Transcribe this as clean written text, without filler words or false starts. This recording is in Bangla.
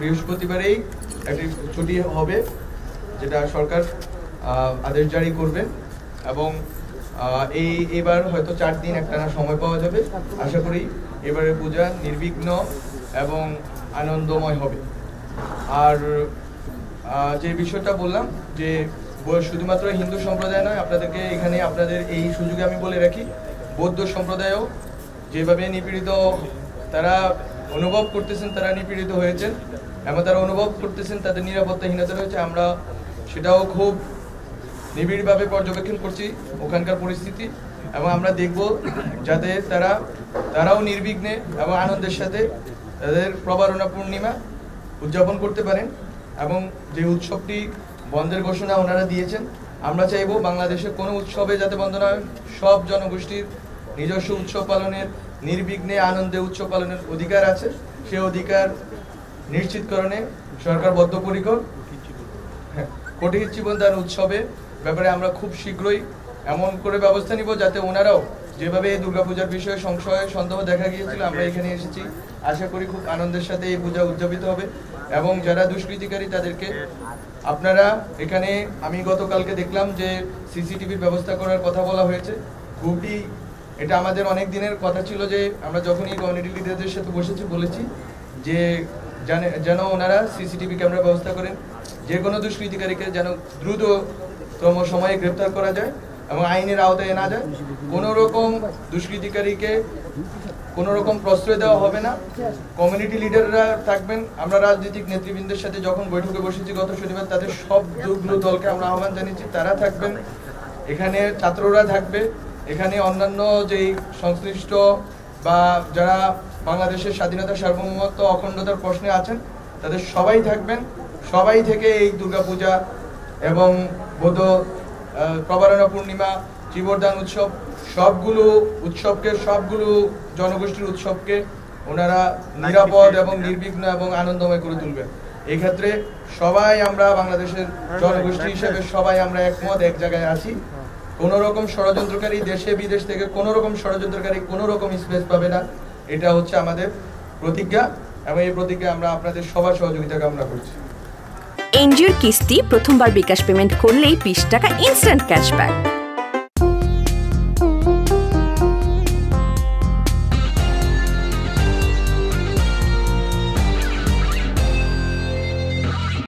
বৃহস্পতিবারেই একটি ছুটি হবে, যেটা সরকার আদেশ জারি করবেন এবং এবার হয়তো 4 দিন একটানা সময় পাওয়া যাবে। আশা করি এবারের পূজা নির্বিঘ্ন এবং আনন্দময় হবে। আর যে বিষয়টা বললাম যে শুধুমাত্র হিন্দু সম্প্রদায় নয়, আপনাদেরকে এখানে আপনাদের এই সুযোগে আমি বলে রাখি, বৌদ্ধ সম্প্রদায়ও যেভাবে নিপীড়িত তারা অনুভব করতেছেন, তারা নিপীড়িত হয়েছেন এবং তারা অনুভব করতেছেন তাদের নিরাপত্তাহীনতা রয়েছে। আমরা সেটাও খুব নিবিড়ভাবে পর্যবেক্ষণ করছি ওখানকার পরিস্থিতি, এবং আমরা দেখব যাতে তারাও নির্বিঘ্নে এবং আনন্দের সাথে তাদের প্রবারণা পূর্ণিমা উদযাপন করতে পারেন। এবং যে উৎসবটি বন্ধের ঘোষণা ওনারা দিয়েছেন, আমরা চাইব বাংলাদেশের কোনো উৎসবে যাতে বন্ধ না হয়। সব জনগোষ্ঠীর নিজস্ব উৎসব পালনের, নির্বিঘ্নে আনন্দে উৎসব পালনের অধিকার আছে। সে অধিকার নিশ্চিতকরণে সরকার বদ্ধপরিকর। কোটির জীবনদান উৎসবের ব্যাপারে আমরা খুব শীঘ্রই এমন করে ব্যবস্থা নিব যাতে ওনারাও, যেভাবে এই দুর্গাপূজার বিষয়ে সংশয় সন্দেহ দেখা গিয়েছিল, আমরা এখানে এসেছি, আশা করি খুব আনন্দের সাথে এই পূজা উদযাপিত হবে। এবং যারা দুষ্কৃতিকারী তাদেরকে আপনারা এখানে, আমি গতকালকে দেখলাম যে সিসিটিভির ব্যবস্থা করার কথা বলা হয়েছে। খুবই এটা আমাদের অনেক দিনের কথা ছিল যে আমরা যখনই কমিউনিটি লিডারদের সাথে বলেছি যে যেন ওনারা সিসিটিভি ক্যামেরা ব্যবস্থা করেন, যে কোনো দুষ্কৃতিকারীকে যেন দ্রুততম সময়ে গ্রেপ্তার করা যায় এবং আইনের আওতায় আনা যায়। কোনো রকম দুষ্কৃতিকারীকে কোনো রকম প্রশ্রয় দেওয়া হবে না। কমিউনিটি লিডাররা থাকবেন। আমরা রাজনৈতিক নেতৃবৃন্দের সাথে যখন বৈঠকে বসেছি গত শনিবার, তাদের সবগুলো দলকে আমরা আহ্বান জানিয়েছি, তারা থাকবেন, এখানে ছাত্ররা থাকবে, এখানে অন্যান্য যেই সংশ্লিষ্ট বা যারা বাংলাদেশের স্বাধীনতা, সার্বভৌমত্ব, অখণ্ডতার প্রশ্নে আছেন, তাদের সবাই থাকবেন। সবাই থেকে এই দুর্গাপূজা এবং বৌদ্ধ প্রবারণা পূর্ণিমা, জীবরদান উৎসব, সবগুলো জনগোষ্ঠীর উৎসবকে ওনারা নিরাপদ এবং নির্বিঘ্ন এবং আনন্দময় করে তুলবেন। এই ক্ষেত্রে সবাই আমরা বাংলাদেশের জনগোষ্ঠী হিসেবে সবাই আমরা একমত, এক জায়গায় আছি। কোনো রকম ষড়যন্ত্রকারী, দেশে বিদেশ থেকে কোনো রকম ষড়যন্ত্রকারী কোনো রকম স্পেস পাবে না। এটা হচ্ছে আমাদের প্রতিজ্ঞা এবং এই প্রতিজ্ঞা আমরা আপনাদের সবার সহযোগিতা কামনা করছি। এনজিওর কিস্তি প্রথমবার বিকাশ পেমেন্ট করলেই 20 টাকা ইনস্ট্যান্ট ক্যাশব্যাক।